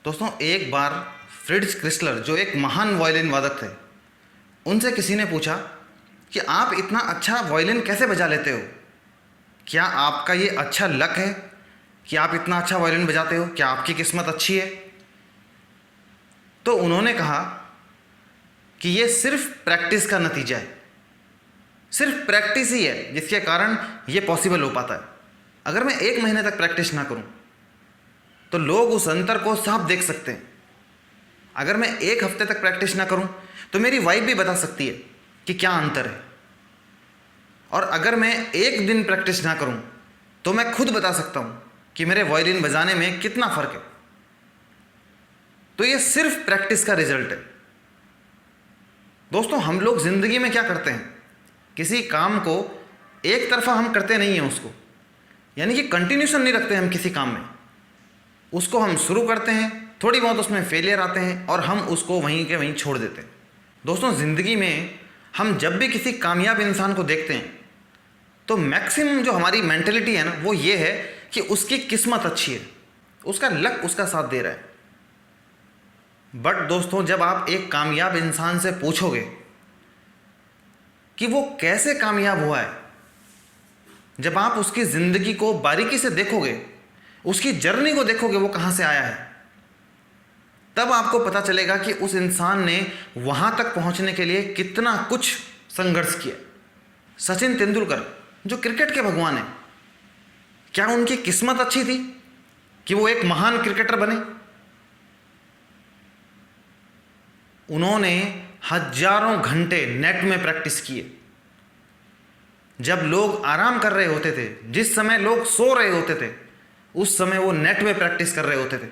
दोस्तों, एक बार Fritz Chrysler जो एक महान वायलिन वादक थे, उनसे किसी ने पूछा कि आप इतना अच्छा वायलिन कैसे बजा लेते हो? क्या आपका ये अच्छा लक है कि आप इतना अच्छा वायलिन बजाते हो? क्या आपकी किस्मत अच्छी है? तो उन्होंने कहा कि ये सिर्फ प्रैक्टिस का नतीजा है। सिर्फ प्रैक्टिस ही है जिसके कारण ये पॉसिबल हो पाता है। अगर मैं 1 महीने तक प्रैक्टिस ना करूं तो लोग उस अंतर को साफ देख सकते हैं। अगर मैं 1 हफ्ते तक प्रैक्टिस ना करूं तो मेरी वाइफ भी बता सकती है कि क्या अंतर है। और अगर मैं 1 दिन प्रैक्टिस ना करूं तो मैं खुद बता सकता हूं कि मेरे वायलिन बजाने में कितना फ़र्क है। तो ये सिर्फ प्रैक्टिस का रिजल्ट है। दोस्तों, हम लोग ज़िंदगी में क्या करते हैं, किसी काम को एक तरफा हम करते नहीं हैं उसको, यानी कि कंटिन्यूशन नहीं रखते हम किसी काम में। उसको हम शुरू करते हैं, थोड़ी बहुत उसमें फेलियर आते हैं और हम उसको वहीं के वहीं छोड़ देते हैं। दोस्तों, ज़िंदगी में हम जब भी किसी कामयाब इंसान को देखते हैं तो मैक्सिमम जो हमारी मेंटेलिटी है ना, वो ये है कि उसकी किस्मत अच्छी है, उसका लक उसका साथ दे रहा है। बट दोस्तों, जब आप एक कामयाब इंसान से पूछोगे कि वो कैसे कामयाब हुआ है, जब आप उसकी ज़िंदगी को बारीकी से देखोगे, उसकी जर्नी को देखोगे, वो कहाँ से आया है, तब आपको पता चलेगा कि उस इंसान ने वहाँ तक पहुँचने के लिए कितना कुछ संघर्ष किया। सचिन तेंदुलकर जो क्रिकेट के भगवान हैं, क्या उनकी किस्मत अच्छी थी कि वो एक महान क्रिकेटर बने? उन्होंने हजारों घंटे नेट में प्रैक्टिस किए। जब लोग आराम कर रहे होते थे, जिस समय लोग सो रहे होते थे, उस समय वो नेट में प्रैक्टिस कर रहे होते थे।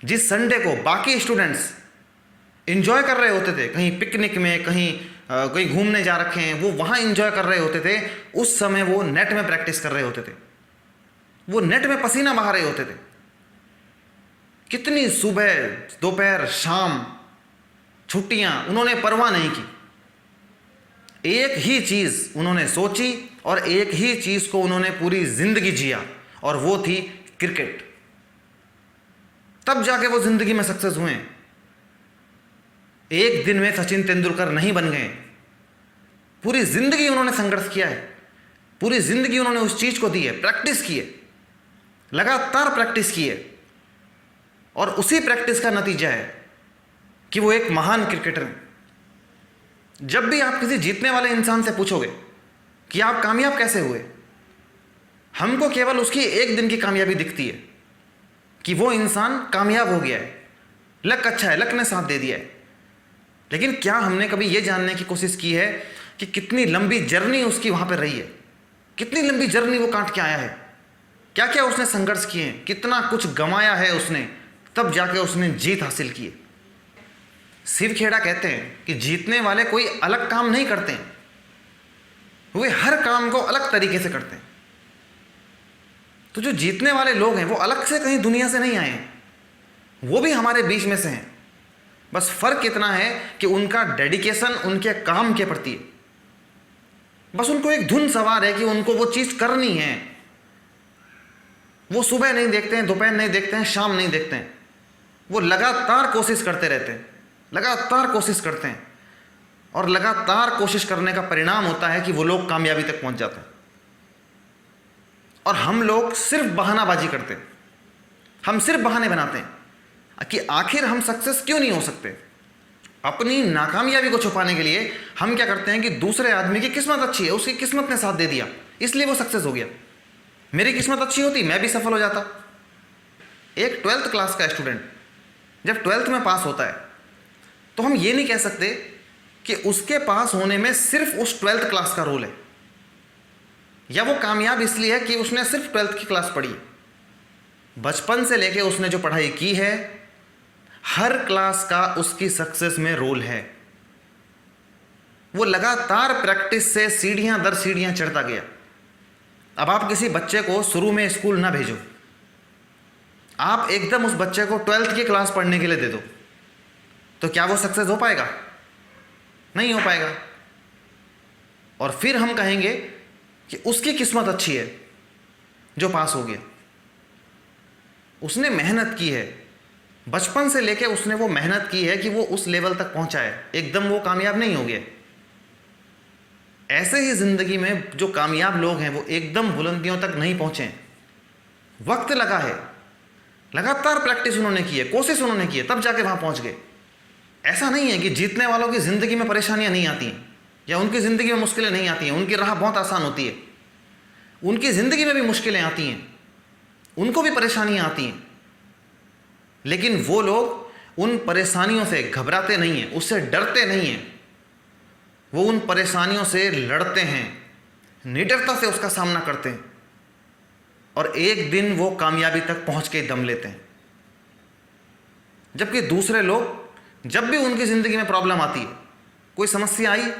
जिस संडे को बाकी स्टूडेंट्स एंजॉय कर रहे होते थे, कहीं पिकनिक में, कहीं घूमने जा रखे हैं, वो वहाँ एंजॉय कर रहे होते थे, उस समय वो नेट में प्रैक्टिस कर रहे होते थे। वो नेट में पसीना बहा रहे होते थे। कितनी सुबह, दोपहर, शाम, छुट्टियाँ, उन्होंने परवाह नहीं की। एक ही चीज़ उन्होंने सोची और एक ही चीज़ को उन्होंने पूरी ज़िंदगी जिया, और वो थी क्रिकेट। तब जाके वो ज़िंदगी में सक्सेस हुए। एक दिन में सचिन तेंदुलकर नहीं बन गए। पूरी ज़िंदगी उन्होंने संघर्ष किया है, पूरी ज़िंदगी उन्होंने उस चीज़ को दी है, प्रैक्टिस की है, लगातार प्रैक्टिस की है, और उसी प्रैक्टिस का नतीजा है कि वो एक महान क्रिकेटर हैं। जब भी आप किसी जीतने वाले इंसान से पूछोगे कि आप कामयाब कैसे हुए, हमको केवल उसकी 1 दिन की कामयाबी दिखती है कि वो इंसान कामयाब हो गया है, लक अच्छा है, लक ने साथ दे दिया है। लेकिन क्या हमने कभी ये जानने की कोशिश की है कि कितनी लंबी जर्नी उसकी वहाँ पर रही है, कितनी लंबी जर्नी वो काट के आया है, क्या क्या उसने संघर्ष किए हैं, कितना कुछ गंवाया है उसने, तब जाके उसने जीत हासिल की है। शिव खेड़ा कहते हैं कि जीतने वाले कोई अलग काम नहीं करते हैं, वे हर काम को अलग तरीके से करते हैं। तो जो जीतने वाले लोग हैं वो अलग से कहीं दुनिया से नहीं आए हैं, वो भी हमारे बीच में से हैं। बस फर्क इतना है कि उनका डेडिकेशन उनके काम के प्रति है। बस उनको एक धुन सवार है कि उनको वो चीज़ करनी है। वो सुबह नहीं देखते हैं, दोपहर नहीं देखते हैं, शाम नहीं देखते हैं, वो लगातार कोशिश करते रहते हैं, लगातार कोशिश करते हैं, और लगातार कोशिश करने का परिणाम होता है कि वो लोग कामयाबी तक पहुंच जाते हैं। और हम लोग सिर्फ बहानाबाजी करते हैं, हम सिर्फ बहाने बनाते हैं कि आखिर हम सक्सेस क्यों नहीं हो सकते। अपनी नाकामयाबी को छुपाने के लिए हम क्या करते हैं कि दूसरे आदमी की किस्मत अच्छी है, उसकी किस्मत ने साथ दे दिया, इसलिए वो सक्सेस हो गया। मेरी किस्मत अच्छी होती, मैं भी सफल हो जाता। एक 12th क्लास का स्टूडेंट जब 12th में पास होता है तो हम ये नहीं कह सकते कि उसके पास होने में सिर्फ उस 12th क्लास का रोल है, या वो कामयाब इसलिए है कि उसने सिर्फ 12th की क्लास पढ़ी। बचपन से लेके उसने जो पढ़ाई की है, हर क्लास का उसकी सक्सेस में रोल है। वो लगातार प्रैक्टिस से सीढ़ियां दर सीढ़ियां चढ़ता गया। अब आप किसी बच्चे को शुरू में स्कूल ना भेजो, आप एकदम उस बच्चे को 12th की क्लास पढ़ने के लिए दे दो, तो क्या वो सक्सेस हो पाएगा? नहीं हो पाएगा। और फिर हम कहेंगे कि उसकी किस्मत अच्छी है जो पास हो गया, उसने मेहनत की है, बचपन से लेके उसने वो मेहनत की है कि वो उस लेवल तक पहुंचा है, एकदम वो कामयाब नहीं हो गया। ऐसे ही ज़िंदगी में जो कामयाब लोग हैं वो एकदम बुलंदियों तक नहीं पहुंचे हैं। वक्त लगा है, लगातार प्रैक्टिस उन्होंने की है, कोशिश उन्होंने की है, तब जाके वहाँ पहुँच गए। ऐसा नहीं है कि जीतने वालों की ज़िंदगी में परेशानियाँ नहीं आती हैं या उनकी ज़िंदगी में मुश्किलें नहीं आती हैं, उनकी राह बहुत आसान होती है। उनकी ज़िंदगी में भी मुश्किलें आती हैं, उनको भी परेशानियाँ आती हैं, लेकिन वो लोग उन परेशानियों से घबराते नहीं हैं, उससे डरते नहीं हैं। वो उन परेशानियों से लड़ते हैं, निडरता से उसका सामना करते हैं और एक दिन वो कामयाबी तक पहुंच के दम लेते हैं। जबकि दूसरे लोग जब भी उनकी ज़िंदगी में प्रॉब्लम आती है, कोई समस्या आई,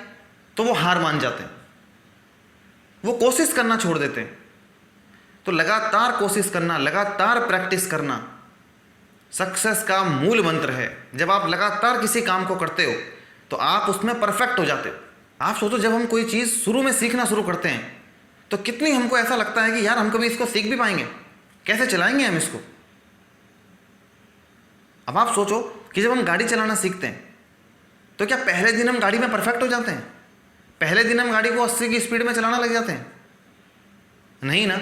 तो वो हार मान जाते हैं, वो कोशिश करना छोड़ देते हैं। तो लगातार कोशिश करना, लगातार प्रैक्टिस करना सक्सेस का मूल मंत्र है। जब आप लगातार किसी काम को करते हो तो आप उसमें परफेक्ट हो जाते हो। आप सोचो, जब हम कोई चीज़ शुरू में सीखना शुरू करते हैं तो कितनी हमको ऐसा लगता है कि यार हम कभी इसको सीख भी पाएंगे, कैसे चलाएंगे हम इसको। अब आप सोचो कि जब हम गाड़ी चलाना सीखते हैं तो क्या पहले दिन हम गाड़ी में परफेक्ट हो जाते हैं? पहले दिन हम गाड़ी को 80 की स्पीड में चलाना लग जाते हैं? नहीं ना।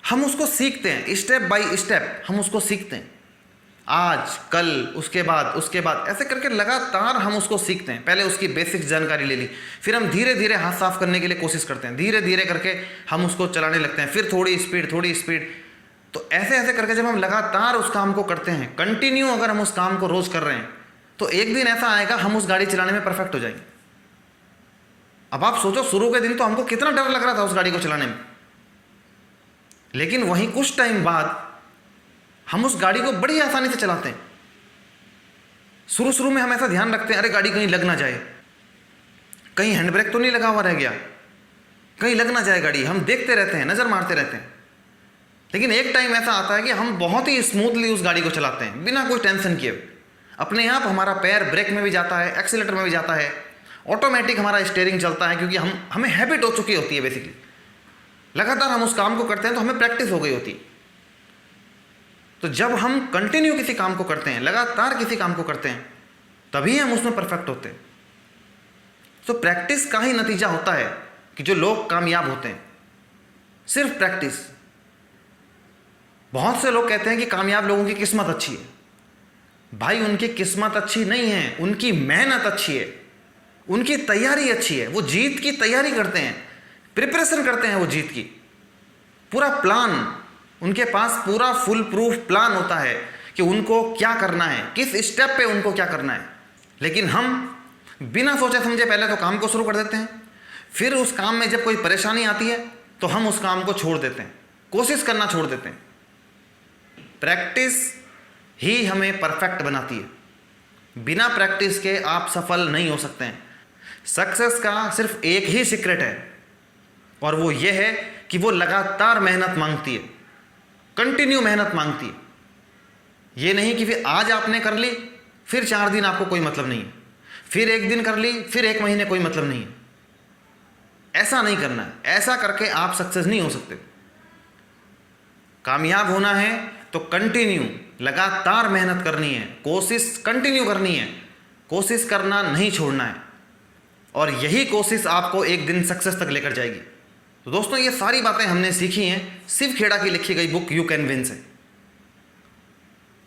हम उसको सीखते हैं, स्टेप बाय स्टेप हम उसको सीखते हैं। आज, कल, उसके बाद ऐसे करके लगातार हम उसको सीखते हैं। पहले उसकी बेसिक जानकारी ले ली, फिर हम धीरे धीरे हाथ साफ करने के लिए कोशिश करते हैं, धीरे धीरे करके हम उसको चलाने लगते हैं, फिर थोड़ी स्पीड। तो ऐसे ऐसे करके जब हम लगातार उस काम को करते हैं, कंटिन्यू अगर हम उस काम को रोज़ कर रहे हैं, तो एक दिन ऐसा आएगा हम उस गाड़ी चलाने में परफेक्ट हो जाएंगे। अब आप सोचो, शुरू के दिन तो हमको कितना डर लग रहा था उस गाड़ी को चलाने में, लेकिन वहीं कुछ टाइम बाद हम उस गाड़ी को बड़ी आसानी से चलाते हैं। शुरू में हम ऐसा ध्यान रखते हैं, अरे गाड़ी कहीं लग ना जाए, कहीं हैंड ब्रेक तो नहीं लगा हुआ रह गया, कहीं लग ना जाए गाड़ी। हम देखते रहते हैं, नज़र मारते रहते हैं। लेकिन एक टाइम ऐसा आता है कि हम बहुत ही स्मूथली उस गाड़ी को चलाते हैं, बिना कोई टेंशन किए। अपने आप हमारा पैर ब्रेक में भी जाता है, एक्सीलेटर में भी जाता है, ऑटोमेटिक हमारा स्टीयरिंग चलता है, क्योंकि हमें हैबिट हो चुकी होती है। बेसिकली लगातार हम उस काम को करते हैं तो हमें प्रैक्टिस हो गई होती है। तो जब हम कंटिन्यू किसी काम को करते हैं, लगातार किसी काम को करते हैं, तभी हम उसमें परफेक्ट होते हैं। तो प्रैक्टिस का ही नतीजा होता है कि जो लोग कामयाब होते हैं, सिर्फ प्रैक्टिस। बहुत से लोग कहते हैं कि कामयाब लोगों की किस्मत अच्छी है। भाई, उनकी किस्मत अच्छी नहीं है, उनकी मेहनत अच्छी है, उनकी तैयारी अच्छी है। वो जीत की तैयारी करते हैं, प्रिपरेशन करते हैं वो जीत की। पूरा प्लान, उनके पास पूरा फुल प्रूफ प्लान होता है कि उनको क्या करना है, किस स्टेप पे उनको क्या करना है। लेकिन हम बिना सोचे समझे पहले तो काम को शुरू कर देते हैं, फिर उस काम में जब कोई परेशानी आती है तो हम उस काम को छोड़ देते हैं, कोशिश करना छोड़ देते हैं। प्रैक्टिस ही हमें परफेक्ट बनाती है। बिना प्रैक्टिस के आप सफल नहीं हो सकते हैं। सक्सेस का सिर्फ एक ही सीक्रेट है, और वो ये है कि वो लगातार मेहनत मांगती है, कंटिन्यू मेहनत मांगती है। ये नहीं कि फिर आज आपने कर ली, फिर 4 दिन आपको कोई मतलब नहीं है, फिर 1 दिन कर ली, फिर 1 महीने कोई मतलब नहीं है। ऐसा नहीं करना है। ऐसा करके आप सक्सेस नहीं हो सकते। कामयाब होना है तो कंटिन्यू, लगातार मेहनत करनी है, कोशिश कंटिन्यू करनी है, कोशिश करना नहीं छोड़ना है, और यही कोशिश आपको एक दिन सक्सेस तक लेकर जाएगी। तो दोस्तों, ये सारी बातें हमने सीखी हैं शिव खेड़ा की लिखी गई बुक यू कैन विन से।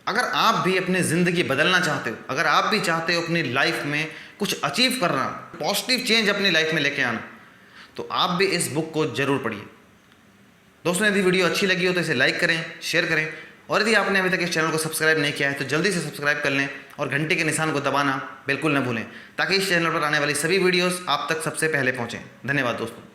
अगर आप भी अपनी ज़िंदगी बदलना चाहते हो, अगर आप भी चाहते हो अपनी लाइफ में कुछ अचीव करना, पॉजिटिव चेंज अपनी लाइफ में लेके आना, तो आप भी इस बुक को ज़रूर पढ़िए। दोस्तों, यदि वीडियो अच्छी लगी हो तो इसे लाइक करें, शेयर करें, और यदि आपने अभी तक इस चैनल को सब्सक्राइब नहीं किया है तो जल्दी से सब्सक्राइब कर लें और घंटे के निशान को दबाना बिल्कुल न भूलें, ताकि इस चैनल पर आने वाली सभी वीडियोस आप तक सबसे पहले पहुंचें। धन्यवाद दोस्तों।